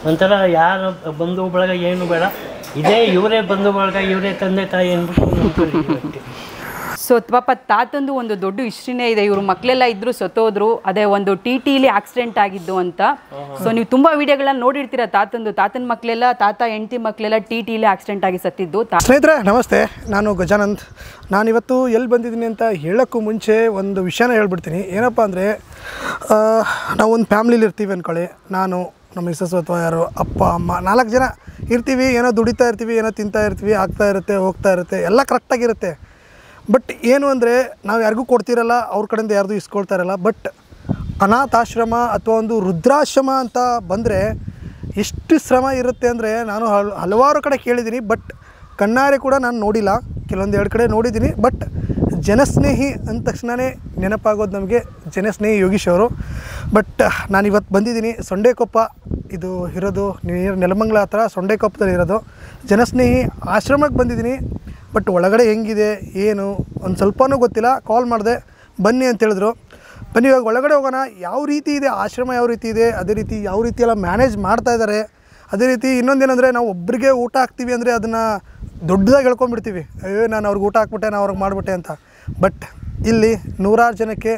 ಒಂಥರ ಯಾರ ಬಂಧು ಬಳಗ ಏನು ಬೇಡ, ಇದೇ ಇವರೇ ಬಂಧು ಬಳಗ, ಇವರೇ ತಂದೆ ತಾಯಿ ಅಂದ್ಬಿಟ್ಟು. ಸೊ ಪಾಪ ತಾತಂದು ಒಂದು ದೊಡ್ಡ ಹಿಸ್ಟ್ರಿನೇ ಇದೆ. ಇವರು ಮಕ್ಕಳೆಲ್ಲ ಇದ್ರು ಸತ್ತೋದ್ರು, ಅದೇ ಒಂದು ಟಿಲಿ ಆಕ್ಸಿಡೆಂಟ್ ಆಗಿದ್ದು ಅಂತ. ಸೊ ನೀವು ತುಂಬಾ ವಿಡಿಯೋಗಳನ್ನ ನೋಡಿರ್ತೀರ ತಾತನ ಮಕ್ಕಳೆಲ್ಲ, ತಾತ ಹೆಂಡತಿ ಮಕ್ಕಳೆಲ್ಲ ಟಿಲಿ ಆಕ್ಸಿಡೆಂಟ್ ಆಗಿ ಸತ್ತಿದ್ದು. ಸ್ನೇಹಿತರೆ ನಮಸ್ತೆ, ನಾನು ಗಜಾನಂದ್. ನಾನಿವತ್ತು ಎಲ್ಲಿ ಬಂದಿದ್ದೀನಿ ಅಂತ ಹೇಳೋಕ್ಕೂ ಮುಂಚೆ ಒಂದು ವಿಷಯನ ಹೇಳ್ಬಿಡ್ತೀನಿ. ಏನಪ್ಪ ಅಂದರೆ, ನಾವೊಂದು ಫ್ಯಾಮ್ಲಿಲಿ ಇರ್ತೀವಿ ಅಂದ್ಕೊಳ್ಳಿ. ನಾನು, ನಮ್ಮ ಮಿಸಸ್ ಅಥವಾ ಯಾರು ಅಪ್ಪ ಅಮ್ಮ 4 ಜನ ಇರ್ತೀವಿ. ಏನೋ ದುಡಿತಾ ಇರ್ತೀವಿ, ಏನೋ ತಿಂತಾ ಇರ್ತೀವಿ, ಆಗ್ತಾ ಇರುತ್ತೆ, ಹೋಗ್ತಾ ಇರುತ್ತೆ, ಎಲ್ಲ ಕರೆಕ್ಟಾಗಿರುತ್ತೆ. ಬಟ್ ಏನು ಅಂದರೆ, ನಾವು ಯಾರಿಗೂ ಕೊಡ್ತಿರಲ್ಲ, ಅವ್ರ ಕಡೆಯಿಂದ ಯಾರ್ದು ಇಸ್ಕೊಳ್ತಾ ಇರಲ್ಲ. ಬಟ್ ಅನಾಥಾಶ್ರಮ ಅಥವಾ ಒಂದು ವೃದ್ಧಾಶ್ರಮ ಅಂತ ಬಂದರೆ ಎಷ್ಟು ಶ್ರಮ ಇರುತ್ತೆ ಅಂದರೆ, ನಾನು ಹಲವಾರು ಕಡೆ ಕೇಳಿದ್ದೀನಿ, ಬಟ್ ಕಣ್ಣಾರೆ ಕೂಡ ನಾನು ನೋಡಿಲ್ಲ. ಕೆಲವೊಂದು 2 ಕಡೆ ನೋಡಿದ್ದೀನಿ. ಬಟ್ ಜನಸ್ನೇಹಿ ಅಂದ ತಕ್ಷಣವೇ ನೆನಪಾಗೋದು ನಮಗೆ ಜನಸ್ನೇಹಿ ಯೋಗೀಶ್ ಅವರು. ಬಟ್ ನಾನಿವತ್ತು ಬಂದಿದ್ದೀನಿ ಸೊಂಡೆಕೊಪ್ಪ, ಇದು ಇರೋದು ನೆಲಮಂಗಲ ಹತ್ರ ಸೊಂಡೆಕೊಪ್ಪದಲ್ಲಿ ಇರೋದು ಜನಸ್ನೇಹಿ ಆಶ್ರಮಕ್ಕೆ ಬಂದಿದ್ದೀನಿ. ಬಟ್ ಒಳಗಡೆ ಹೆಂಗಿದೆ ಏನು ಒಂದು ಸ್ವಲ್ಪನೂ ಗೊತ್ತಿಲ್ಲ. ಕಾಲ್ ಮಾಡಿದೆ, ಬನ್ನಿ ಅಂತ ಹೇಳಿದ್ರು. ಬನ್ನಿ ಇವಾಗ ಒಳಗಡೆ ಹೋಗೋಣ. ಯಾವ ರೀತಿ ಇದೆ ಆಶ್ರಮ, ಯಾವ ರೀತಿ ಇದೆ, ಅದೇ ರೀತಿ ಯಾವ ರೀತಿ ಎಲ್ಲ ಮ್ಯಾನೇಜ್ ಮಾಡ್ತಾಯಿದ್ದಾರೆ. ಅದೇ ರೀತಿ ಇನ್ನೊಂದೇನೆಂದರೆ, ನಾವು ಒಬ್ಬರಿಗೆ ಊಟ ಹಾಕ್ತೀವಿ ಅಂದರೆ ಅದನ್ನು ದೊಡ್ಡದಾಗಿ ಹೇಳ್ಕೊಂಡ್ಬಿಡ್ತೀವಿ, ಅಯ್ಯೋ ನಾನು ಅವ್ರಿಗೆ ಊಟ ಹಾಕ್ಬಿಟ್ಟೆ, ನಾನು ಅವ್ರಿಗೆ ಮಾಡಿಬಿಟ್ಟೆ ಅಂತ. ಬಟ್ ಇಲ್ಲಿ 100 ಜನಕ್ಕೆ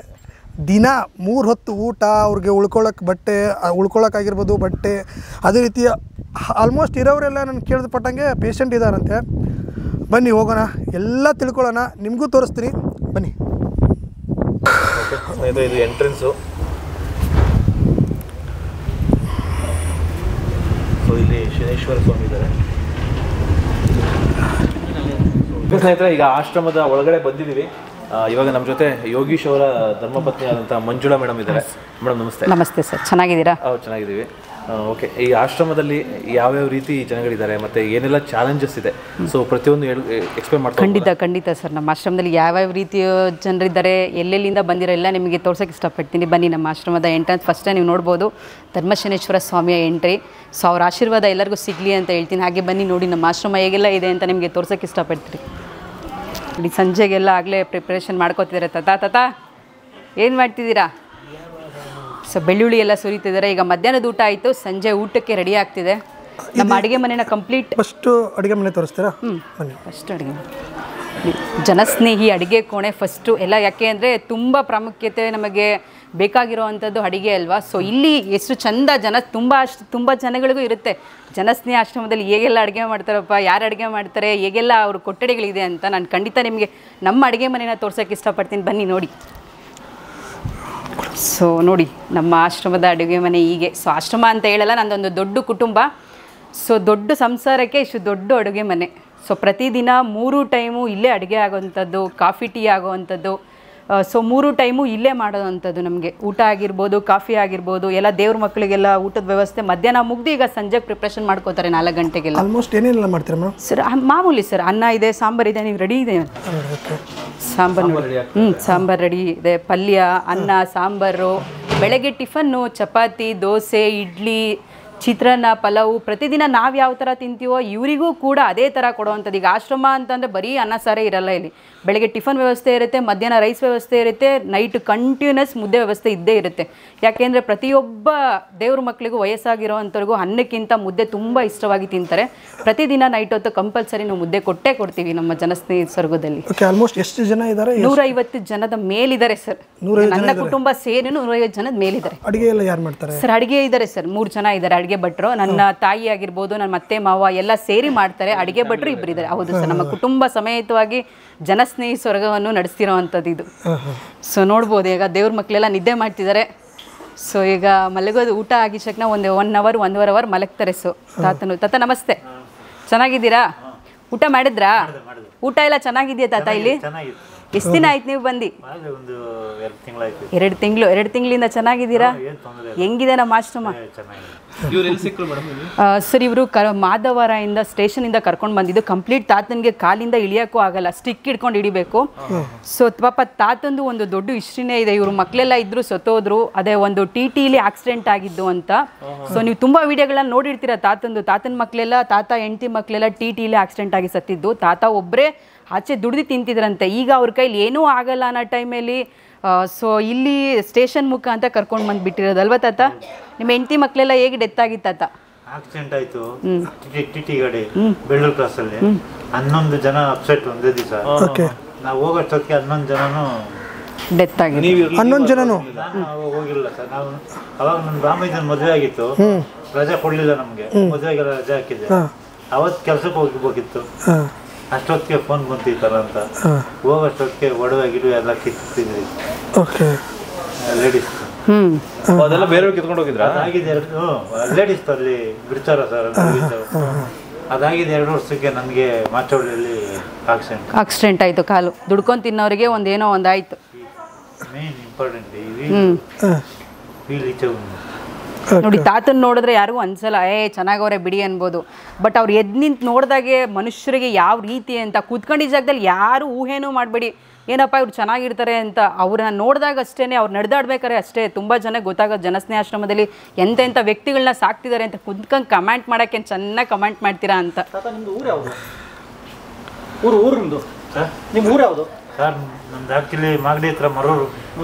ದಿನ 3 ಹೊತ್ತು ಊಟ, ಅವ್ರಿಗೆ ಉಳ್ಕೊಳ್ಳೋಕೆ ಬಟ್ಟೆ, ಉಳ್ಕೊಳ್ಳೋಕ್ಕಾಗಿರ್ಬೋದು ಬಟ್ಟೆ, ಅದೇ ರೀತಿ ಆಲ್ಮೋಸ್ಟ್ ಇರೋರೆಲ್ಲ ನಾನು ಕೇಳಿದಪಟ್ಟಂಗೆ ಪೇಷಂಟ್ ಇದ್ದಾರಂತೆ. ಬನ್ನಿ ಹೋಗೋಣ, ಎಲ್ಲ ತಿಳ್ಕೊಳ್ಳೋಣ, ನಿಮಗೂ ತೋರಿಸ್ತೀನಿ ಬನ್ನಿ. ಇದು ಎಂಟ್ರೆನ್ಸು. ಸೊ ಇಲ್ಲಿ ಶನೇಶ್ವರ ಸ್ವಾಮಿ ಇದ್ದಾರೆ. ಸ್ನೇಹಿತರೆ, ಈಗ ಆಶ್ರಮದ ಒಳಗಡೆ ಬಂದಿದ್ದೀವಿ. ಇವಾಗ ನಮ್ಮ ಜೊತೆ ಯೋಗೀಶ್ ಅವರ ಧರ್ಮಪತ್ನಿ ಆದಂಥ ಮಂಜುಳಾ ಮೇಡಮ್ ಇದ್ದಾರೆ. ಮೇಡಮ್ ನಮಸ್ತೆ. ನಮಸ್ತೆ ಸರ್, ಚೆನ್ನಾಗಿದ್ದೀರಾ? ಚೆನ್ನಾಗಿದ್ದೀವಿ. ಓಕೆ, ಈ ಆಶ್ರಮದಲ್ಲಿ ಯಾವ್ಯಾವ ರೀತಿ ಜನಗಳಿದ್ದಾರೆ ಮತ್ತು ಏನೆಲ್ಲ ಚಾಲೆಂಜಸ್ ಇದೆ, ಸೊ ಪ್ರತಿಯೊಂದು ಎಕ್ಸ್ಪ್ಲೇನ್ ಮಾಡ್ತಾರೆ? ಖಂಡಿತ ಸರ್. ನಮ್ಮ ಆಶ್ರಮದಲ್ಲಿ ಯಾವ್ಯಾವ ರೀತಿಯ ಜನರಿದ್ದಾರೆ, ಎಲ್ಲೆಲ್ಲಿಂದ ಬಂದಿರೋ ಎಲ್ಲ ನಿಮಗೆ ತೋರ್ಸೋಕ್ಕೆ ಇಷ್ಟಪಡ್ತೀನಿ. ಬನ್ನಿ. ನಮ್ಮ ಆಶ್ರಮದ ಎಂಟ್ರೆನ್ಸ್ ಫಸ್ಟೇ ನೀವು ನೋಡ್ಬೋದು, ಧರ್ಮಶನೇಶ್ವರ ಸ್ವಾಮಿಯ ಎಂಟ್ರಿ. ಸೊ ಅವ್ರ ಆಶೀರ್ವಾದ ಎಲ್ಲರಿಗೂ ಸಿಗಲಿ ಅಂತ ಹೇಳ್ತೀನಿ. ಹಾಗೆ ಬನ್ನಿ ನೋಡಿ ನಮ್ಮ ಆಶ್ರಮ ಹೇಗೆಲ್ಲ ಇದೆ ಅಂತ ನಿಮಗೆ ತೋರ್ಸೋಕ್ಕೆ ಇಷ್ಟಪಡ್ತೀನಿ. ನೋಡಿ, ಸಂಜೆಗೆಲ್ಲ ಆಗಲೇ ಪ್ರಿಪ್ರೇಷನ್ ಮಾಡ್ಕೋತಿದ್ದಾರೆ. ತಾತ ಏನು ಮಾಡ್ತಿದ್ದೀರಾ? ಸೊ ಬೆಳ್ಳುಳ್ಳಿ ಎಲ್ಲ ಸುರಿತಿದ್ದಾರೆ. ಈಗ ಮಧ್ಯಾಹ್ನದ ಊಟ ಆಯಿತು, ಸಂಜೆ ಊಟಕ್ಕೆ ರೆಡಿ ಆಗ್ತಿದೆ. ನಮ್ಮ ಅಡುಗೆ ಮನೆನ ಕಂಪ್ಲೀಟ್. ಫಸ್ಟು ಅಡುಗೆ ಮನೆ ತೋರಿಸ್ತೀರಾ? ಫಸ್ಟ್ ಅಡುಗೆ ಮನೆ, ಜನಸ್ನೇಹಿ ಅಡುಗೆ ಕೋಣೆ ಫಸ್ಟು ಎಲ್ಲ. ಯಾಕೆ ಅಂದರೆ ತುಂಬ ಪ್ರಾಮುಖ್ಯತೆ ನಮಗೆ ಬೇಕಾಗಿರೋ ಅಂಥದ್ದು ಅಡುಗೆ ಅಲ್ವಾ. ಸೊ ಇಲ್ಲಿ ಎಷ್ಟು ಚಂದ ತುಂಬ ಜನಗಳಿಗೂ ಇರುತ್ತೆ ಜನಸ್ನೇಹಿ ಆಶ್ರಮದಲ್ಲಿ ಹೇಗೆಲ್ಲ ಅಡುಗೆ ಮಾಡ್ತಾರಪ್ಪ, ಯಾರು ಅಡುಗೆ ಮಾಡ್ತಾರೆ, ಹೇಗೆಲ್ಲ ಅವ್ರ ಕೊಠಡಿಗಳಿದೆ ಅಂತ. ನಾನು ಖಂಡಿತ ನಿಮಗೆ ನಮ್ಮ ಅಡುಗೆ ಮನೆನ ತೋರ್ಸೋಕ್ಕೆ ಇಷ್ಟಪಡ್ತೀನಿ. ಬನ್ನಿ ನೋಡಿ. ಸೊ ನೋಡಿ, ನಮ್ಮ ಆಶ್ರಮದ ಅಡುಗೆ ಮನೆ ಹೀಗೆ. ಸೊ ಆಶ್ರಮ ಅಂತ ಹೇಳಲ್ಲ, ನಂದೊಂದು ದೊಡ್ಡ ಕುಟುಂಬ. ಸೊ ದೊಡ್ಡ ಸಂಸಾರಕ್ಕೆ ಇಷ್ಟು ದೊಡ್ಡ ಅಡುಗೆ ಮನೆ. ಸೊ ಪ್ರತಿದಿನ 3 ಟೈಮು ಇಲ್ಲೇ ಅಡುಗೆ ಆಗೋವಂಥದ್ದು, ಕಾಫಿ ಟೀ ಆಗೋವಂಥದ್ದು. ಸೊ 3 ಟೈಮು ಇಲ್ಲೇ ಮಾಡೋವಂಥದ್ದು. ನಮಗೆ ಊಟ ಆಗಿರ್ಬೋದು, ಕಾಫಿ ಆಗಿರ್ಬೋದು, ಎಲ್ಲ ದೇವ್ರ ಮಕ್ಕಳಿಗೆಲ್ಲ ಊಟದ ವ್ಯವಸ್ಥೆ ಮಧ್ಯಾಹ್ನ ಮುಗ್ದು ಈಗ ಸಂಜೆಗೆ ಪ್ರಿಪ್ರೇಷನ್ ಮಾಡ್ಕೋತಾರೆ 4 ಗಂಟೆಗೆಲ್ಲ. ಆಲ್ಮೋಸ್ಟ್ ಏನೆಲ್ಲ ಮಾಡ್ತೀರಾ ಮೇಡಮ್? ಸರ್ ಮಾಮೂಲಿ ಸರ್, ಅನ್ನ ಇದೆ, ಸಾಂಬಾರು ಇದೆ. ನೀವು ರೆಡಿ ಇದೆ ಸಾಂಬಾರು? ಸಾಂಬಾರು ರೆಡಿ ಇದೆ. ಪಲ್ಯ, ಅನ್ನ, ಸಾಂಬಾರು. ಬೆಳಗ್ಗೆ ಟಿಫನ್ನು ಚಪಾತಿ, ದೋಸೆ, ಇಡ್ಲಿ, ಚಿತ್ರಾನ್ನ, ಪಲಾವು. ಪ್ರತಿದಿನ ನಾವು ಯಾವ ಥರ ತಿಂತೀವೋ ಇವರಿಗೂ ಕೂಡ ಅದೇ ಥರ ಕೊಡುವಂಥದ್ದು. ಈಗ ಆಶ್ರಮ ಅಂತಂದರೆ ಬರೀ ಅನ್ನ ಸಾರೇ ಇರಲ್ಲ. ಇಲ್ಲಿ ಬೆಳಗ್ಗೆ ಟಿಫನ್ ವ್ಯವಸ್ಥೆ ಇರುತ್ತೆ, ಮಧ್ಯಾಹ್ನ ರೈಸ್ ವ್ಯವಸ್ಥೆ ಇರುತ್ತೆ, ನೈಟ್ ಕಂಟಿನ್ಯೂಸ್ ಮುದ್ದೆ ವ್ಯವಸ್ಥೆ ಇದ್ದೇ ಇರುತ್ತೆ. ಯಾಕೆಂದರೆ ಪ್ರತಿಯೊಬ್ಬ ದೇವ್ರ ಮಕ್ಕಳಿಗೂ, ವಯಸ್ಸಾಗಿರೋ ಅಂಥವ್ರಿಗೂ ಅನ್ನಕ್ಕಿಂತ ಮುದ್ದೆ ತುಂಬ ಇಷ್ಟವಾಗಿ ತಿಂತಾರೆ. ಪ್ರತಿದಿನ ನೈಟ್ ಹೊತ್ತು ಕಂಪಲ್ಸರಿ ನಾವು ಮುದ್ದೆ ಕೊಡ್ತೀವಿ ನಮ್ಮ ಜನಸ್ನೇಹಿ ಸ್ವರ್ಗದಲ್ಲಿ. ಆಲ್ಮೋಸ್ಟ್ ಎಷ್ಟು ಜನ ಇದ್ದಾರೆ? 150 ಜನದ ಮೇಲಿದ್ದಾರೆ ಸರ್. ನನ್ನ ಕುಟುಂಬ ಸೇರಿ 150 ಜನದ ಮೇಲಿದ್ದಾರೆ. ಅಡುಗೆ ಎಲ್ಲ ಯಾರು ಮಾಡ್ತಾರೆ ಸರ್? ಅಡುಗೆ ಇದ್ದಾರೆ ಸರ್, 3 ಜನ ಇದ್ದಾರೆ ಅಡುಗೆ ಭಟ್ರು. ನನ್ನ ತಾಯಿ ಆಗಿರ್ಬೋದು, ನನ್ನ ಅತ್ತೆ ಮಾವ ಎಲ್ಲ ಸೇರಿ ಮಾಡ್ತಾರೆ. ಅಡುಗೆ ಭಟ್ರು 2 ಇದ್ದಾರೆ. ಹೌದು ಸರ್, ನಮ್ಮ ಕುಟುಂಬ ಸಮೇತವಾಗಿ ಜನಸ್ನೇಹಿ ಸ್ವರ್ಗವನ್ನು ನಡೆಸ್ತಿರೋ ಅಂಥದ್ದು ಇದು. ಸೊ ನೋಡ್ಬೋದು, ಈಗ ದೇವ್ರ ಮಕ್ಕಳೆಲ್ಲ ನಿದ್ದೆ ಮಾಡ್ತಿದ್ದಾರೆ. ಸೊ ಈಗ ಮಲಗೋದು, ಊಟ ಆಗಿದ ತಕ್ಷಣ 1 ಅವರ್ 1.5 ಅವರ್ ಮಲಗ್ತಾರೆ. ಸೊ ತಾತ ನಮಸ್ತೆ, ಚೆನ್ನಾಗಿದ್ದೀರಾ? ಊಟ ಮಾಡಿದ್ರಾ? ಊಟ ಎಲ್ಲ ಚೆನ್ನಾಗಿದೆಯಾ ತಾತ? ಇಲ್ಲಿ ಎಷ್ಟು ದಿನ ಆಯ್ತು ನೀವು ಬಂದು? 2 ತಿಂಗಳು. 2 ತಿಂಗಳಿಂದ ಚೆನ್ನಾಗಿದ್ದೀರಾ? ಹೆಂಗಿದೆ ನಮ್ಮ ಆಶ್ರಮ? ಸರ್ ಇವರು ಮಾಧವರಾಯಿಂದ ಸ್ಟೇಷನಿಂದ ಕರ್ಕೊಂಡು ಬಂದಿದ್ದು. ಕಂಪ್ಲೀಟ್ ತಾತನಿಗೆ ಕಾಲಿಂದ ಇಳಿಯೋಕ್ಕೂ ಆಗಲ್ಲ, ಸ್ಟಿಕ್ ಹಿಡ್ಕೊಂಡು ಹಿಡಿಬೇಕು. ಸೊ ಪಾಪ ತಾತಂದು ಒಂದು ದೊಡ್ಡ ಹಿಸ್ಟ್ರಿನೇ ಇದೆ. ಇವರು ಮಕ್ಕಳೆಲ್ಲ ಇದ್ರು ಸತ್ತೋದ್ರು, ಅದೇ ಒಂದು ಟಿಲಿ ಆಕ್ಸಿಡೆಂಟ್ ಆಗಿದ್ದು ಅಂತ. ಸೊ ನೀವು ತುಂಬ ವಿಡಿಯೋಗಳನ್ನ ನೋಡಿರ್ತೀರ ತಾತನ ಮಕ್ಕಳೆಲ್ಲ, ತಾತ ಹೆಂಡತಿ ಮಕ್ಕಳೆಲ್ಲ ಟಿಲಿ ಆಕ್ಸಿಡೆಂಟ್ ಆಗಿ ಸತ್ತಿದ್ದು. ತಾತ ಒಬ್ಬರೇ ಆಚೆ ದುಡ್ದು ತಿಂತಿದ್ರಂತೆ. ಈಗ ಅವ್ರ ಕೈಲಿ ಏನೂ ಆಗಲ್ಲ ಅನ್ನೋ ಟೈಮಲ್ಲಿ ಸೊ ಇಲ್ಲಿ ಸ್ಟೇಷನ್ ಮುಖ ಅಂತ ಕರ್ಕೊಂಡು ಬಂದುಬಿಟ್ಟಿರೋದಲ್ವ ತಾತ? ನಿಮ್ಮ ಹೆಂಡತಿ ಮಕ್ಕಳೆಲ್ಲ ಹೇಗೆ ಡೆತ್ ಆಗಿತ್ತು ತಾತ? ಆಕ್ಸಿಡೆಂಟ್ ಆಯ್ತು ಟಿಟಿ ಗಾಡಿ ಬೆಳ್ಳೂರು ಕ್ರಾಸಲ್ಲಿ 11 ಜನ ಅಪ್ಸೆಟ್ ಒಂದೇ ದಿವಸ. ಓಕೆ. ನಾವು ಹೋಗೋಷ್ಟೊತ್ತಿಗೆ 11 ಜನನು ಡೆತ್ ಆಗಿದೆ. 11 ಜನನು ಹೋಗಿಲ್ಲ ಸರ್. ನಾವು ಅವಾಗ ನನ್ನ ರಾಮಯ್ಯನ ಮದುವೆ ಆಗಿತ್ತು, ರಜೆ ಕೊಡ್ಲಿಲ್ಲ ನಮ್ಗೆ, ಮದುವೆಗೆಲ್ಲ ರಜೆ ಹಾಕಿದ್ದೆ. ಅವತ್ತು ಕೆಲ್ಸಕ್ಕೆ ಹೋಗ್ಬೇಕಿತ್ತು, ಅಷ್ಟೊತ್ತಿಗೆ ಫೋನ್ ಬಂತಿತ್ತಲ್ಲ ಅಂತ ಹೋಗೋಷ್ಟೊತ್ತಿಗೆ ಒಡವೆ ಗಿಡವೆ ಎಲ್ಲ ಕಿತ್ತಿದ್ರಿ ಲೇಡೀಸ್. ಅದೆಲ್ಲ ಬೇರೆಯವ್ರು ಕಿತ್ಕೊಂಡು ಹೋಗಿದ್ರ? ಅದಾಗಿದೆ ಲೇಡೀಸ್ ಅಲ್ಲಿ ಬಿಡ್ತಾರ ಸರ್. ಅದಾಗಿದೆ 2 ವರ್ಷಕ್ಕೆ ನನಗೆ ಮಾಚೋಳಿಯಲ್ಲಿ ಆಕ್ಸಿಡೆಂಟ್ ಆಯ್ತು. ಕಾಲು ದುಡ್ಕೊಂಡು ತಿನ್ನೋರಿಗೆ ಒಂದೇನೋ ಒಂದಾಯ್ತು. ಮೇನ್ ಇಂಪಾರ್ಟೆಂಟ್ ನೋಡಿ, ತಾತನ ನೋಡಿದ್ರೆ ಯಾರಿಗೂ ಅನ್ಸಲ್ಲ ಚೆನ್ನಾಗವ್ರೆ ಬಿಡಿ ಅನ್ಬೋದು. ಬಟ್ ಅವ್ರು ಎದ್ದು ನಿಂತು ನೋಡಿದಾಗೆ ಮನುಷ್ಯರಿಗೆ ಯಾವ ರೀತಿ ಅಂತ ಕೂತ್ಕೊಂಡಿದ್ದ ಜಾಗದಲ್ಲಿ ಯಾರು ಊಹೆನೂ ಮಾಡಬೇಡಿ ಏನಪ್ಪ ಇವ್ರು ಚೆನ್ನಾಗಿರ್ತಾರೆ ಅಂತ. ಅವ್ರನ್ನ ನೋಡಿದಾಗ ಅಷ್ಟೇ, ಅವ್ರು ನಡೆದಾಡ್ಬೇಕಾರೆ ಅಷ್ಟೇ ತುಂಬ ಜನ ಗೊತ್ತಾಗೋದು ಜನಸ್ನೇಹ ಆಶ್ರಮದಲ್ಲಿ ಎಂತೆಂಥ ವ್ಯಕ್ತಿಗಳನ್ನ ಸಾಕ್ತಿದ್ದಾರೆ ಅಂತ ಕುತ್ಕೊಂಡು ಕಮೆಂಟ್ ಮಾಡೋಕ್ಕೆ ಚೆನ್ನಾಗಿ ಕಮೆಂಟ್ ಮಾಡ್ತೀರಾ ಅಂತ. ನಿಮ್ಮದು ಊರು ಯಾವುದು? ಊರು ನಿಮ್ಮದು? ನಿಮ್ಮ ಊರು ಯಾವುದು ಸರ್? ನಮ್ದು ಆ್ಯಕ್ಚುಲಿ ಮಾಗಡಿ ಹತ್ರ ಮರೂರು.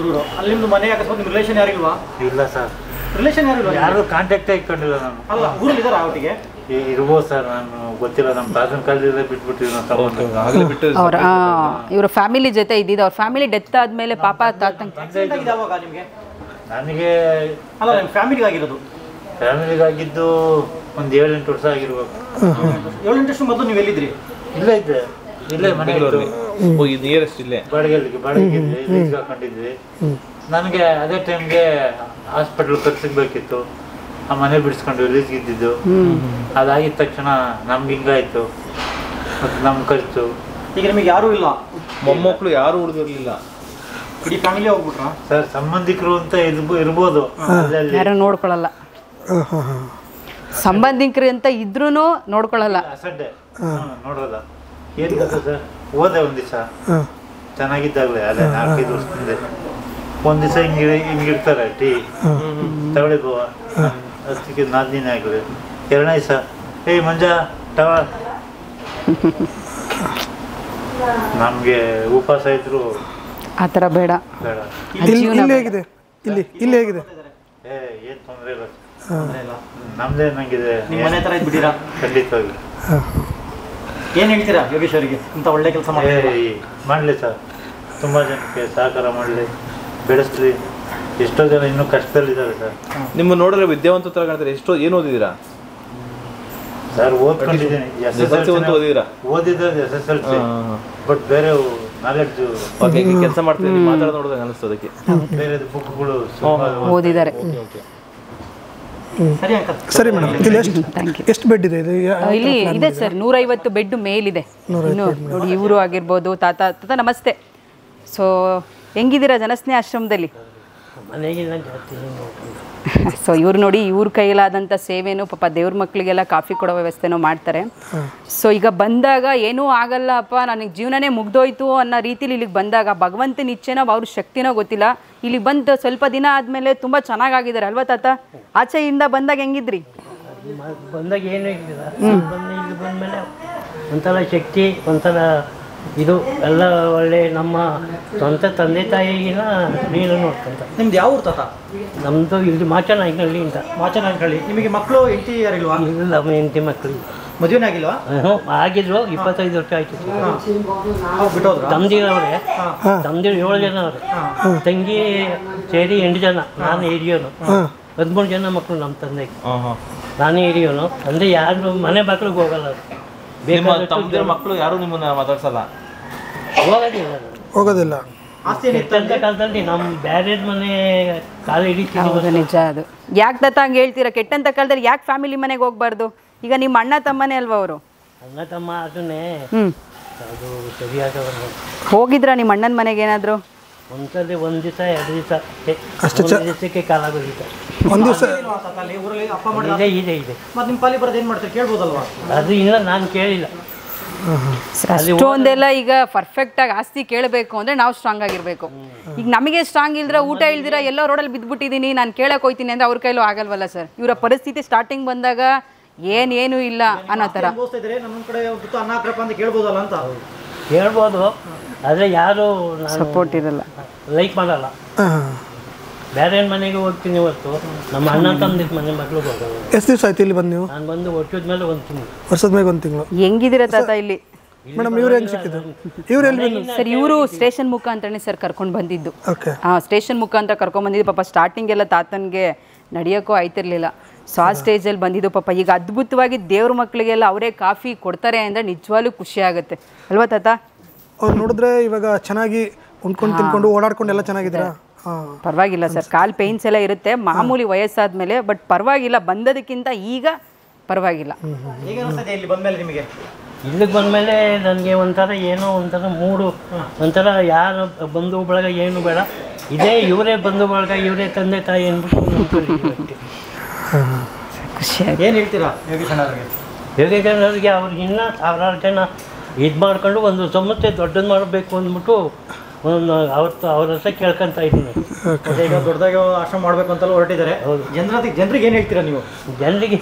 ಅಲ್ಲಿ ನಿಮ್ಮದು ಮನೆ ಅಕಸ್ಮಾತ್ ನಿಮ್ಮ ರಿಲೇಷನ್ ಯಾರಿಲ್ವಾ? ಇಲ್ಲ ಸರ್, ರಿಲೇಷನ್ ಯಾರಿಲ್ವಾ? ಯಾರು ಕಾಂಟ್ಯಾಕ್ಟೇ ಇಟ್ಕೊಂಡಿಲ್ಲ ನಾನು. ಅಲ್ಲ, ಊರಲ್ಲಿ ಇದ್ದಾರಾ ಒಟ್ಟಿಗೆ? ಇರ್ಬೋದು ಸರ್, ನಾನು ಗೊತ್ತಿಲ್ಲ. ನಮ್ಮ ತಾತನ ಕಾಲದಿಂದ ಬಿಟ್ಬಿಟ್ಟಿವಿ ನಾವು. ಅವ್ರ ಇವರ ಫ್ಯಾಮಿಲಿ ಜೊತೆ ಇದ್ದಿದ್ದು, ಅವ್ರ ಫ್ಯಾಮಿಲಿ ಡೆತ್ ಆದಮೇಲೆ ಪಾಪ ತಾತನ ನಿಮಗೆ ನನಗೆ ಅಲ್ಲ ನಿಮ್ಮ ಫ್ಯಾಮಿಲಿಗಾಗಿರೋದು? ಫ್ಯಾಮಿಲಿಗಾಗಿದ್ದು ಒಂದು 7-8 ವರ್ಷ ಆಗಿರ್ಬೇಕು. 7-8 ವರ್ಷ ಮೊದಲು ನೀವು ಎಲ್ಲಿದ್ರಿ? ಇಲ್ಲೇ ಮನೆ ನಿಯರೆಸ್ಟ್ ಇಲ್ಲೇ ಬಾಡಿಗೆ ಲೀಸ್ ಹಾಕೊಂಡಿದ್ವಿ. ನನಗೆ ಅದೇ ಟೈಮ್ಗೆ ಹಾಸ್ಪಿಟ್ಲ್ ಖರ್ಚಿಗ್ಬೇಕಿತ್ತು, ಆ ಮನೆ ಬಿಡಿಸ್ಕೊಂಡು ಲೀಸ್ಗೆ ಇದ್ದಿದ್ದು. ಅದಾಗಿದ ತಕ್ಷಣ ನಮ್ಗೆ ಹಿಂಗಾಯ್ತು, ಮತ್ತು ನಮ್ಮ ಖರ್ಚು. ಈಗ ನಿಮಗೆ ಯಾರೂ ಇಲ್ಲ, ಮೊಮ್ಮಕ್ಕಳು ಯಾರು ಉಳಿದಿರ್ಲಿಲ್ಲ, ಇಡೀ ಫ್ಯಾಮಿಲಿ ಹೋಗ್ಬಿಟ್ರಾ? ಸರ್, ಸಂಬಂಧಿಕರು ಅಂತ ಇರ್ಬೋದು, ಯಾರು ನೋಡ್ಕೊಳ್ಳಲ್ಲ. ಸಂಬಂಧಿಕರು ಅಂತ ಇದ್ರೂ ನೋಡ್ಕೊಳ್ಳಲ್ಲ. ಅಸಡ್ಡೆ ನೋಡೋದ. ಏನು ಗೊತ್ತಾ ಸರ್, ಹೋದೆ ಒಂದು ದಿವಸ ಚೆನ್ನಾಗಿದ್ದಾಗಲೇ, ಅಲ್ಲೇ 4-5 ವರ್ಷದಿಂದ ಒಂದು ದಿವಸ ಹಿಂಗಿರ್ತಾರೆ ಟೀ ತಗೊಳ್ಳಿ ಗೋವಾ, ಅದಕ್ಕೆ 4 ದಿನ ಆಗಲಿ. 2ನೇ ದಿವಸ ಮಂಜ ಟವ. ನಮಗೆ ಉಪವಾಸ ಇದ್ರು ಆ ಥರ ಬೇಡ. ಇಲ್ಲಿ ಹೇಗಿದೆ? ಇಲ್ಲಿ ಹೇಗಿದೆ? ಏನು ತೊಂದರೆ ಇಲ್ಲ, ನಮ್ದೇ ನಂಗಿದೆ. ನಿಮ್ಮ ಮನೆ ಥರ ಇದ್ಬಿಟ್ಟಿರಾ? ಖಂಡಿತವಾಗಿ. ಏನು ಹೇಳ್ತೀರಾ ಯೋಗೇಶ್ ಅವರಿಗೆ ಇಂಥ ಒಳ್ಳೆ ಕೆಲಸ ಮಾಡಲಿ ಸರ್, ತುಂಬ ಜನಕ್ಕೆ ಸಹಕಾರ ಮಾಡಲಿ, ಬೆಳೆಸಲಿ. ಎಷ್ಟೋ ಜನ ಇನ್ನೂ ಕಷ್ಟದಲ್ಲಿದ್ದಾರೆ ಸರ್. ನಿಮ್ಮ ನೋಡಿದ್ರೆ ವಿದ್ಯಾವಂತ ಥರ ಕಾಣ್ತಾರೆ. ಏನು ಓದಿದ್ದೀರಾ ಸರ್? ಓದ್ಕೊಂಡಿದ್ದೀನಿ, ಓದಿದ್ದು SSLC, ಬಟ್ ಬೇರೆ ನಾಲೆಡ್ಜ್ ಕೆಲಸ ಮಾಡ್ತೀನಿ ಮಾತಾಡೋದು ನೋಡಿದಾಗ ಅನಿಸ್ತು. ಅದಕ್ಕೆ ಬೇರೆ ಬುಕ್ಗಳು ಓದಿದ್ದಾರೆ. ಸರಿ ಮೇಡಮ್, ಇಲ್ಲಿ ಎಷ್ಟು ಬೆಡ್ ಇದೆ? ಇಲ್ಲಿ ಇದೆ ಸರ್ 150 ಬೆಡ್ ಮೇಲಿದೆ. ಇನ್ನು ನೋಡಿ, ಇವರು ಆಗಿರ್ಬೋದು, ತಾತ ನಮಸ್ತೆ. ಸೊ ಹೆಂಗಿದ್ದೀರಾ ಜನಸ್ನೇಹ ಆಶ್ರಮದಲ್ಲಿ? ಸೊ ಇವ್ರು ನೋಡಿ, ಇವ್ರ ಕೈಲಾದಂಥ ಸೇವೆನೂ ಪಾಪ ದೇವ್ರ ಮಕ್ಕಳಿಗೆಲ್ಲ ಕಾಫಿ ಕೊಡೋ ವ್ಯವಸ್ಥೆನೂ ಮಾಡ್ತಾರೆ. ಸೊ ಈಗ ಬಂದಾಗ ಏನೂ ಆಗಲ್ಲಪ್ಪ, ನನಗೆ ಜೀವನನೇ ಮುಗ್ದೋಯ್ತು ಅನ್ನೋ ರೀತಿಲಿ ಇಲ್ಲಿಗೆ ಬಂದಾಗ ಭಗವಂತನ ಇಚ್ಛೆನೋ ಅವ್ರ ಶಕ್ತಿನೋ ಗೊತ್ತಿಲ್ಲ, ಇಲ್ಲಿಗೆ ಬಂದು ಸ್ವಲ್ಪ ದಿನ ಆದಮೇಲೆ ತುಂಬ ಚೆನ್ನಾಗಿದ್ದಾರೆ ಅಲ್ವಾ ತಾತ? ಆಚೆಯಿಂದ ಬಂದಾಗ ಹೆಂಗಿದ್ರಿ? ಬಂದಾಗ ಏನೂ ಇದ್ದಿಲ್ಲ, ಇಲ್ಲಿ ಬಂದಮೇಲೆ ಒಂಥರ ಶಕ್ತಿ, ಒಂಥರ ಇದು ಎಲ್ಲ ಒಳ್ಳೆ. ನಮ್ಮ ಸ್ವಂತ ತಂದೆ ತಾಯಿಗಿನ ನೀನು ನೋಡ್ಕೊಂತ. ನಿಮ್ದು ಯಾವ ಊರು ತಾತ? ನಮ್ಮದು ಇಲ್ಲಿ ಮಾಚನಾಯಕನಹಳ್ಳಿ ಅಂತ. ಮಾಚನಾಯಕನಹಳ್ಳಿ. ನಿಮಗೆ ಮಕ್ಕಳು ಹೆಂಡತಿ ಯಾರಿಲ್ವಾ? ಇಲ್ಲ, ನಮ್ಮ ಹೆಂಡತಿ ಮಕ್ಕಳು ಮದುವೆನೇ ಆಗಿಲ್ವಾ? ಆಗಿದ್ರು, 25 ವರ್ಷ ಆಯ್ತು. ತಮ್ಮದಿರವ್ರೆ, ತಮ್ಮದಿರು 7 ಜನ ಅವ್ರೆ. ತಂಗಿ ಸೇರಿ 8 ಜನ. ನಾನು ಹಿರಿಯೋನು. 13 ಜನ ಮಕ್ಕಳು ನಮ್ಮ ತಂದೆಗೆ. ನಾನೇ ಹಿರಿಯೋನು. ಅಂದರೆ ಯಾರು ಮನೆ ಬಾಗಿಲಿಗೆ ಹೋಗಲ್ಲ. ತಮ್ಮದಿರ ಮಕ್ಕಳು ಯಾರು ನಿಮ್ಮನ್ನ ಮಾತಾಡ್ಸಲ್ಲ, ಹೋಗೋದಿಲ್ಲ. ಕಾಲದಲ್ಲಿ ನಮ್ಮ ಬ್ಯಾರೆ ಮನೆ ಕಾಲ ಹಿಡಿತೀವಿ. ನಿಜ ಅದು. ಯಾಕೆ ತಾತ ಹಂಗೆ ಹೇಳ್ತೀರಾ? ಕೆಟ್ಟಂತ ಕಾಲದಲ್ಲಿ ಯಾಕೆ ಫ್ಯಾಮಿಲಿ ಮನೆಗೆ ಹೋಗ್ಬಾರ್ದು? ಈಗ ನಿಮ್ಮ ಅಣ್ಣ ತಮ್ಮನೇ ಅಲ್ವಾ ಅವರು? ಅಣ್ಣ ತಮ್ಮ ಅದನ್ನೇ ಅದು ಸರಿಯಾದ ಹೋಗಿದ್ರಾ ನಿಮ್ಮ ಅಣ್ಣನ ಮನೆಗೆ ಏನಾದರೂ? ಒಂದ್ಸಲಿ 1 ದಿವಸ 2 ದಿವಸ ಅಷ್ಟೇ. ದಿವಸಕ್ಕೆ ಕಾಲ ಬರೀತ. ಒಂದು ದಿವಸ ಇದೆ. ಮತ್ತೆ ನಿಮ್ಮ ಪಾಲಿ ಬರೋದು ಏನು ಮಾಡ್ತಾರೆ ಕೇಳ್ಬೋದಲ್ವಾ? ಅದು ಇಲ್ಲ, ನಾನು ಕೇಳಿಲ್ಲ. ಅಷ್ಟೊಂದೆಲ್ಲ ಈಗ ಪರ್ಫೆಕ್ಟಾಗಿ ಆಸ್ತಿ ಕೇಳಬೇಕು ಅಂದರೆ ನಾವು ಸ್ಟ್ರಾಂಗ್ ಆಗಿರಬೇಕು. ಈಗ ನಮಗೆ ಸ್ಟ್ರಾಂಗ್ ಇಲ್ದಿರ, ಊಟ ಇಲ್ದಿರ ಎಲ್ಲೋ ರೋಡಲ್ಲಿ ಬಿದ್ದುಬಿಟ್ಟಿದ್ದೀನಿ, ನಾನು ಕೇಳಕ್ಕೆ ಹೋಗ್ತೀನಿ ಅಂದರೆ ಅವ್ರ ಕೈಲೂ ಆಗಲ್ವಲ್ಲ ಸರ್. ಇವರ ಪರಿಸ್ಥಿತಿ ಸ್ಟಾರ್ಟಿಂಗ್ ಬಂದಾಗ ಏನೂ ಇಲ್ಲ ಅನ್ನೋ ಥರ. ನಮ್ಮ ಕಡೆ ಅನ್ನ ಹಾಕ್ರಪ್ಪ ಅಂತ ಕೇಳ್ಬೋದಲ್ಲ ಅಂತ ಹೇಳ್ಬೋದು, ಆದರೆ ಯಾರು ಸಪೋರ್ಟ್ ಇರಲ್ಲ, ಲೈಕ್ ಮಾಡಲ್ಲ. ಬೇರೆ ಮನೆಗೆ ಹೋಗ್ತೀನಿ ಇವತ್ತು, ನಮ್ಮ ಅಣ್ಣ ತಮ್ಮದಿದ್ದ ಮನೆ ಮಕ್ಳಿಗೆ ಹೋಗೋದು. ಎಷ್ಟು ದಿವಸ ಆಯ್ತು ಇಲ್ಲಿ ಬಂದು ನೀವು? ನಾನು ಬಂದು ಒಟ್ಟಿದ ಮೇಲೆ 1 ತಿಂಗಳು. ವರ್ಷದ ಮೇಲೆ 1 ತಿಂಗಳು. ಹೆಂಗಿದ್ದೀರಾ ತಾತ ಇಲ್ಲಿ? ಮೇಡಮ್ ಇವ್ರು ಹೆಂಗೆ ಸಿಕ್ಕಿದ್ದು? ಇವ್ರು ಎಲ್ಲಿ ಬಂದು? ಸರ್ ಇವರು ಸ್ಟೇಷನ್ ಮುಖಾಂತರನೇ ಸರ್ ಕರ್ಕೊಂಡು ಬಂದಿದ್ದು. ಓಕೆ. ಹಾಂ, ಸ್ಟೇಷನ್ ಮುಖಾಂತರ ಕರ್ಕೊಂಡು ಬಂದಿದ್ದು. ಪಾಪ ಸ್ಟಾರ್ಟಿಂಗ್ ಎಲ್ಲ ತಾತನಿಗೆ ನಡೆಯೋಕ್ಕೂ ಆಯ್ತಿರ್ಲಿಲ್ಲ. ಸೊ ಆ ಸ್ಟೇಜಲ್ಲಿ ಬಂದಿದ್ದು ಪಾಪ. ಈಗ ಅದ್ಭುತವಾಗಿ ದೇವ್ರ ಮಕ್ಕಳಿಗೆಲ್ಲ ಅವರೇ ಕಾಫಿ ಕೊಡ್ತಾರೆ ಅಂದರೆ ನಿಜವಾಗ್ಲೂ ಖುಷಿ ಆಗುತ್ತೆ ಅಲ್ವಾ ತಾತ? ಅವ್ರು ನೋಡಿದ್ರೆ ಇವಾಗ ಚೆನ್ನಾಗಿ ಉಣ್ಕೊಂಡು ತಿನ್ಕೊಂಡು ಓಡಾಡ್ಕೊಂಡು ಎಲ್ಲ ಚೆನ್ನಾಗಿದ್ದೀರಾ? ಪರವಾಗಿಲ್ಲ ಸರ್, ಕಾಲು ಪೇಯ್ನ್ಸ್ ಎಲ್ಲ ಇರುತ್ತೆ ಮಾಮೂಲಿ ವಯಸ್ಸಾದ್ಮೇಲೆ, ಬಟ್ ಪರವಾಗಿಲ್ಲ, ಬಂದದಕ್ಕಿಂತ ಈಗ ಪರವಾಗಿಲ್ಲ. ಈಗ ಅನಿಸ್ತದೆ ಇಲ್ಲಿ ಬಂದಮೇಲೆ ನಿಮಗೆ? ಇಲ್ಲಿಗೆ ಬಂದಮೇಲೆ ನನಗೆ ಒಂಥರ ಏನೋ ಒಂಥರ ಮೂಡು, ಒಂಥರ ಯಾರು ಬಂಧು ಬಳಗ ಏನು ಬೇಡ, ಇದೇ ಇವರೇ ಬಂಧು ಬಳಗ, ಇವರೇ ತಂದೆ ತಾಯಿ ಅಂದ್ಬಿಟ್ಟು ಖುಷಿ ಆಯ್ತು. ಏನು ಹೇಳ್ತೀರಾ ಯೋಗೇಶಣ್ಣವ್ರಿಗೆ? ಯೋಗೇಶಣ್ಣವ್ರಿಗೆ ಅವ್ರಿಗೆ ಇನ್ನೂ 1000 ಜನ ಇದು ಮಾಡ್ಕೊಂಡು ಒಂದು ಸಮಸ್ಯೆ ದೊಡ್ಡದು ಮಾಡಬೇಕು ಅಂದ್ಬಿಟ್ಟು ಒಂದು ಅವ್ರ ಹತ್ರ ಕೇಳ್ಕೊಂತ ಇದ್ದೀನಿ. ಈಗ ದೊಡ್ಡದಾಗಿ ಆಶ್ರಮ ಮಾಡಬೇಕು ಅಂತೆಲ್ಲ ಹೊರಟಿದ್ದಾರೆ. ಜನರಿಗೆ ಏನು ಹೇಳ್ತೀರಾ ನೀವು? ಜನರಿಗೆ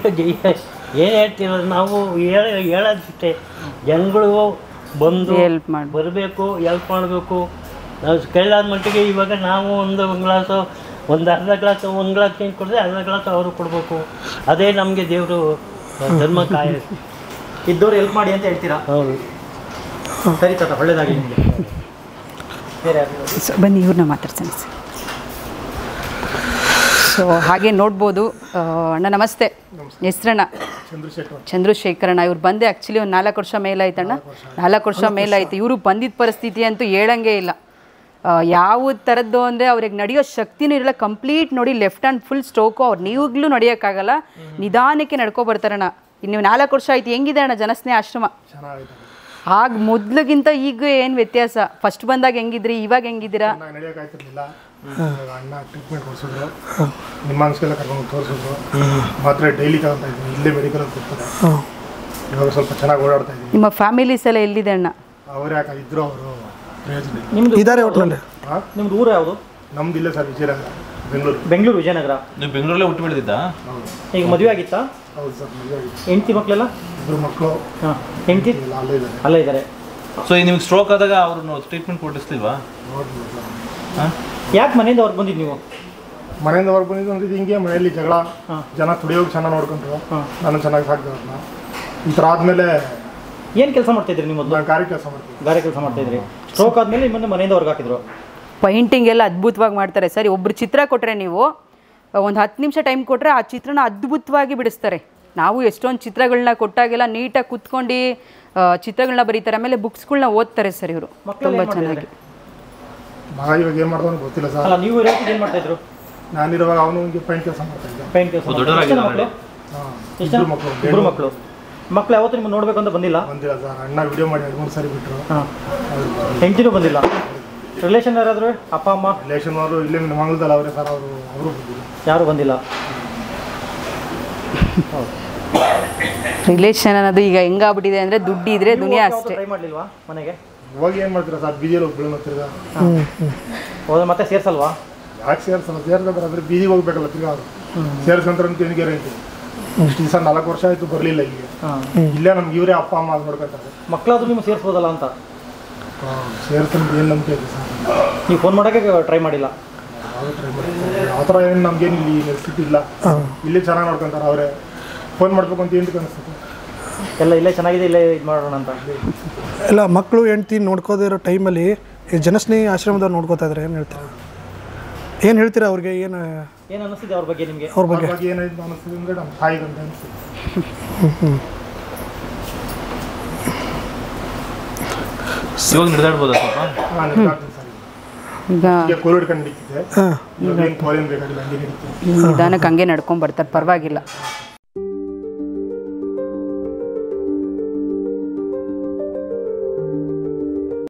ಏನು ಹೇಳ್ತೀರ ನಾವು ಹೇಳೋದಿಷ್ಟೇ, ಜನಗಳು ಬಂದು ಹೆಲ್ಪ್ ಮಾಡಿ ಬರಬೇಕು, ಹೆಲ್ಪ್ ಮಾಡಬೇಕು. ನಾವು ಕೈಲಾದ ಮಟ್ಟಿಗೆ ಇವಾಗ ನಾವು ಒಂದು ಗ್ಲಾಸು ಒಂದು ಅರ್ಧ ಗ್ಲಾಸ್ ನೀರು ಕೊಡಿದ್ರೆ ಅರ್ಧ ಗ್ಲಾಸ್ ಅವರು ಕೊಡಬೇಕು. ಅದೇ ನಮಗೆ ದೇವರು ಧರ್ಮ ಕಾಯ ಇದ್ದವ್ರು ಹೆಲ್ಪ್ ಮಾಡಿ ಅಂತ ಹೇಳ್ತೀರಾ? ಹೌದು. ಸರಿ ತಾತ, ಒಳ್ಳೇದಾಗಿ ನಿಮಗೆ. ಬೇರೆ ಬನ್ನಿ ಇವ್ರನ್ನ ಮಾತಾಡ್ಸೋಣ ಸರ್. ಸೊ ಹಾಗೆ ನೋಡ್ಬೋದು. ಅಣ್ಣ ನಮಸ್ತೆ, ಹೆಸ್ರಣ್ಣ? ಚಂದ್ರಶೇಖರಣ್ಣ. ಇವ್ರು ಬಂದೆ ಆ್ಯಕ್ಚುಲಿ ಒಂದು 4 ವರ್ಷ ಮೇಲಾಯ್ತಣ್ಣ. 4 ವರ್ಷ ಮೇಲಾಯ್ತು. ಇವರು ಬಂದಿದ್ದ ಪರಿಸ್ಥಿತಿ ಅಂತೂ ಹೇಳಂಗೆ ಇಲ್ಲ. ಯಾವ ಥರದ್ದು ಅಂದರೆ ಅವ್ರಿಗೆ ನಡೆಯೋ ಶಕ್ತಿನೂ ಇರಲ್ಲ. ಕಂಪ್ಲೀಟ್ ನೋಡಿ, ಲೆಫ್ಟ್ ಹ್ಯಾಂಡ್ ಫುಲ್ ಸ್ಟ್ರೋಕು. ಅವ್ರು ನೀವಾಗಲೂ ನಡೆಯೋಕ್ಕಾಗಲ್ಲ, ನಿಧಾನಕ್ಕೆ ನಡ್ಕೊ ಬರ್ತಾರಣ್ಣ. ನೀವು 4 ವರ್ಷ ಆಯ್ತು. ಹೆಂಗಿದೆ ಅಣ್ಣ ಜನಸ್ನೇಹ ಆಶ್ರಮ? ಆಗ ಮೊದ್ಲಿಗಿಂತ ಈಗ ಏನು ವ್ಯತ್ಯಾಸ? ಫಸ್ಟ್ ಬಂದಾಗ ಹೆಂಗಿದ್ರಿ, ಇವಾಗ ಹೆಂಗಿದ್ದೀರಾ? ನಡೆಯೋಕ್ಕಾಗ್ತಿರ್ಲಿಲ್ಲ. ಅಣ್ಣ ಟ್ರೀಟ್ಮೆಂಟ್ ಕೊಡಿಸಿದ್ರು, ನಿಮ್ಮ ಅನ್ಸ್ಗೆಲ್ಲ ಕರ್ಕೊಂಡು ತೋರಿಸಿದ್ರು. ಮಾತ್ರ ಡೈಲಿ ತಗೊಂತ ಇದ್ದೀನಿ, ಇಲ್ಲೇ ಮೆಡಿಕಲ್ ಕೊಡ್ತಾರೆ. ಇವಾಗ ಸ್ವಲ್ಪ ಚೆನ್ನಾಗಿ ಓಡಾಡ್ತಾ ಇದ್ದೀನಿ. ನಿಮ್ಮ ಫ್ಯಾಮಿಲೀಸ್ ಎಲ್ಲ ಎಲ್ಲಿದೆ ಅಣ್ಣ? ಅವ್ರು ಯಾಕೆ ಇದ್ರು, ಅವರು ಪ್ರಯೋಜನ ನಿಮ್ದು ಇದ್ದಾರೆ ಒಟ್ಟಿನಲ್ಲಿ. ನಿಮ್ದು ಊರು ಯಾವುದು? ನಮ್ದು ಇಲ್ಲೇ ಸರ್, ವಿಜಯನಗರ, ಬೆಂಗಳೂರು ವಿಜಯನಗರ. ನೀವು ಬೆಂಗಳೂರಲ್ಲೇ ಹುಟ್ಟು ಬೆಳೆದಿದ್ದಾ? ಈಗ ಮದುವೆ ಆಗಿತ್ತಾ? ಹೌದು ಸರ್, ಮದುವೆ ಆಗಿದೆ. ಹೆಂಡತಿ ಮಕ್ಕಳೆಲ್ಲ? 2 ಮಕ್ಕಳು. ಹಾಂ, ಹೆಂಡತಿ ಎಲ್ಲ ಅಲ್ಲೇ ಇದ್ದಾರೆ. ಅಲ್ಲೇ ಇದ್ದಾರೆ. ಸೊ ಈಗ ನಿಮ್ಗೆ ಸ್ಟ್ರೋಕ್ ಆದಾಗ ಅವ್ರನ್ನ ಟ್ರೀಟ್ಮೆಂಟ್ ಕೊಡಿಸ್ತಿಲ್ವಾ? ಹಾಂ, ಯಾಕೆ ಮನೆಯಿಂದ ಅವ್ರಿಗೆ ಬಂದಿದ್ದು ನೀವು? ಮನೆಯಿಂದ ಹೊರಗೆ ಬಂದಿದ್ದು ಅಂತಿದ್ದು ಹಿಂಗೆ, ಮನೆಯಲ್ಲಿ ಜಗಳ, ಜನ ಕುಡಿಯೋಗಿ ಚೆನ್ನಾಗಿ ನೋಡ್ಕೊಂಡ್ರು. ನಾನು ಚೆನ್ನಾಗಿ ಸಾಕಿದೆ ಅವ್ರನ್ನ. ಈ ಥರ ಆದಮೇಲೆ ಏನು ಕೆಲಸ ಮಾಡ್ತಾಯಿದ್ರಿ ನೀವು? ಮೊದಲು ನಾನು ಗಾರೆ ಕೆಲಸ ಮಾಡ್ತೀನಿ. ಗಾರೆ ಕೆಲಸ ಮಾಡ್ತಾಯಿದ್ರಿ. ಸ್ಟ್ರೋಕ್ ಆದಮೇಲೆ ನಿಮ್ಮನ್ನು ಮನೆಯಿಂದ ಹೊರಗೆ ಹಾಕಿದ್ರು. ಪೈಂಟಿಂಗ್ ಎಲ್ಲ ಅದ್ಭುತವಾಗಿ ಮಾಡ್ತಾರೆ. ಸರಿ, ಒಬ್ಬರು ಚಿತ್ರ ಕೊಟ್ಟರೆ ನೀವು ಒಂದು 10 ನಿಮಿಷ ಟೈಮ್ ಕೊಟ್ಟರೆ ಆ ಚಿತ್ರನ ಅದ್ಭುತವಾಗಿ ಬಿಡಿಸ್ತಾರೆ. ನಾವು ಎಷ್ಟೊಂದು ಚಿತ್ರಗಳನ್ನ ಕೊಟ್ಟಾಗೆಲ್ಲ ನೀಟಾಗಿ ಕುತ್ಕೊಂಡು ಚಿತ್ರಗಳನ್ನ ಬರೀತಾರೆ. ಆಮೇಲೆ ಬುಕ್ಸ್ಗಳನ್ನ ಓದ್ತಾರೆ ಸರ್ ಇವರು ತುಂಬ ಚೆನ್ನಾಗಿ. ಇವಾಗ ಏನು ಮಾಡ್ದವನು ಗೊತ್ತಿಲ್ಲ ಸರ್. ಅಲ್ಲ, ನೀವು ಏನು ಮಾಡ್ತಾಯಿದ್ರು? ನಾನಿರುವಾಗ ಅವನು ಪೈಂಟ್ ಕೆಲಸ ಮಾಡ್ತಾಯಿದ್ದೆ. ಪೈಂಟ್ ಕೆಲಸ. ಇಬ್ಬರು ಮಕ್ಕಳು. ಮಕ್ಕಳು ಯಾವತ್ತೂ ನಿಮ್ಮನ್ನು ನೋಡ್ಬೇಕು ಅಂತ ಬಂದಿಲ್ಲ? ಬಂದಿಲ್ಲ ಸರ್. ಅಣ್ಣ ವಿಡಿಯೋ ಮಾಡಿ 2-3 ಸಾರಿ ಬಿಟ್ಟರು. ಹಾಂ, ಹೆಂಡತಿನೂ ಬಂದಿಲ್ಲ? ರಿಲೇಷನ್ ಯಾರಾದರೂ? ಅಪ್ಪ ಅಮ್ಮ? ರಿಲೇಷನ್ ಅವರು ಇಲ್ಲೇ ಮಂಗಳದಲ್ಲಿ ಅವರೇ ಸರ್. ಅವರು ಬಂದಿಲ್ಲ, ಯಾರು ಬಂದಿಲ್ಲ. ರಿಲೇಷನ್ ಅನ್ನೋದು ಈಗ ಹೆಂಗಾಗ್ಬಿಟ್ಟಿದೆ ಅಂದರೆ ದುಡ್ಡಿದ್ರೆ ದುನಿಯಾ ಅಷ್ಟೇ. ಟ್ರೈ ಮಾಡಲಿಲ್ವಾ ಮನೆಗೆ? ಇವಾಗ ಏನು ಮಾಡ್ತೀರಾ ಸರ್? ಬೀದಿಯಲ್ಲಿ ಹೋಗಿ ಬೀಳೋ ತಿರ್ಗಾ ಹೋದ್ರೆ ಮತ್ತೆ ಸೇರ್ಸಲ್ವಾ? ಯಾಕೆ ಸೇರ್ಸಲ್ಲ? ಸೇರ್ಸಂತಾರೆ ಅಂದರೆ ಬೀದಿಗೆ ಹೋಗ್ಬೇಕಲ್ಲ ತಿರ್ಗಾ. ಅವರು ಸೇರ್ಸಂತಾರೆ ಅಂತ ಏನು ಗ್ಯಾರಂಟಿ? ಇಷ್ಟು ದಿವಸ 4 ವರ್ಷ ಆಯಿತು ಬರಲಿಲ್ಲ ಇಲ್ಲಿಗೆ. ಇಲ್ಲೇ ನಮ್ಗೆ ಇವರೇ ಅಪ್ಪ ಅಮ್ಮ ನೋಡ್ಕೊತಾರೆ. ಮಕ್ಕಳಾದ್ರೂ ನೀವು ಸೇರಿಸ್ಬೋದಲ್ಲ ಅಂತ? ಸೇರ್ಸಂತ ಏನು ನಂಬಿಕೆ ಇದೆ ಸರ್? ನೀವು ಫೋನ್ ಮಾಡೋಕ್ಕೆ ಟ್ರೈ ಮಾಡಿಲ್ಲ? ಟ್ರೈ ಮಾಡಿ ಆ ಥರ ಏನು ನಮ್ಗೇನು ಇಲ್ಲಿ ನೆಸಿಟಿ ಇಲ್ಲ. ಇಲ್ಲೇ ಚೆನ್ನಾಗಿ ನೋಡ್ಕೊತಾರೆ ಅವರೇ. ಫೋನ್ ಮಾಡಬೇಕು ಅಂತ ಏನು ಅನಿಸ್ತದೆ? ಎಲ್ಲ ಇಲ್ಲೇ ಚೆನ್ನಾಗಿದೆ, ಇಲ್ಲೇ ಇದು ಮಾಡೋಣ ಅಂತ. ಎಲ್ಲ ಮಕ್ಕಳು ಹೆಂಡ್ತಿ ನೋಡ್ಕೋದಿರೋ ಟೈಮಲ್ಲಿ ಜನಸ್ನೇಹಿ ಆಶ್ರಮದವ್ರು ನೋಡ್ಕೋತಾ ಇದ್ದಾರೆ. ಏನು ಹೇಳ್ತೀರಾ ಅವ್ರಿಗೆ? ಏನು ಅನಿಸ್ತಿದೆ ಅವ್ರ ಬಗ್ಗೆ ನಿಮಗೆ? ಅವ್ರ ಬಗ್ಗೆ ಏನಾಯ್ತು ಅನಿಸ್ತದೆ ಅಂದರೆ ನಮ್ಮ ತಾಯಿಗಂತ ಅನಿಸ್ತದೆ. ಇವಾಗ ನಡೆದಾಡ್ಬೋದಾ ಸ್ವಲ್ಪ? ಹಾಂ, ನೆನಪಾಗ್ತದೆ ಸರ್. ಈಗ ಕೋವಿಡ್ ಕಂಡು ಹಿಡಿತಿದೆ. ಏನು ಕೋಲಿನ ಬೇಕಾಗಿಲ್ಲ, ಹಂಗೆ ನಡೀತಿದೆ. ನಿಧಾನಕ್ಕೆ ಹಂಗೆ ನಡ್ಕೊಂಡು ಬರ್ತಾರೆ, ಪರವಾಗಿಲ್ಲ.